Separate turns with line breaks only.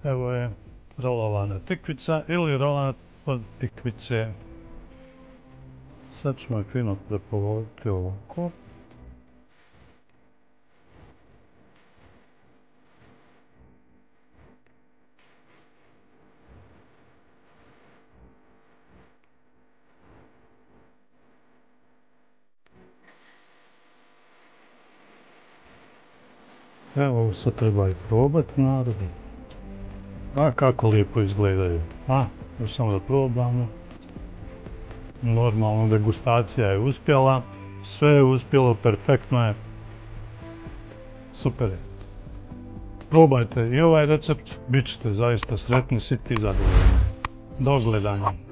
Evo je rolovana tikvica ili rolana od tikvice. Sad ćemo je fino prepoloviti ovako. Evo sad treba i probati narodi. A kako lijepo izgledaju. Još samo da probamo. Normalno degustacija je uspjela. Sve je uspjelo, perfektno je. Super je. Probajte i ovaj recept, bit ćete zaista sretni, siti i zadovoljni. Do gledanja.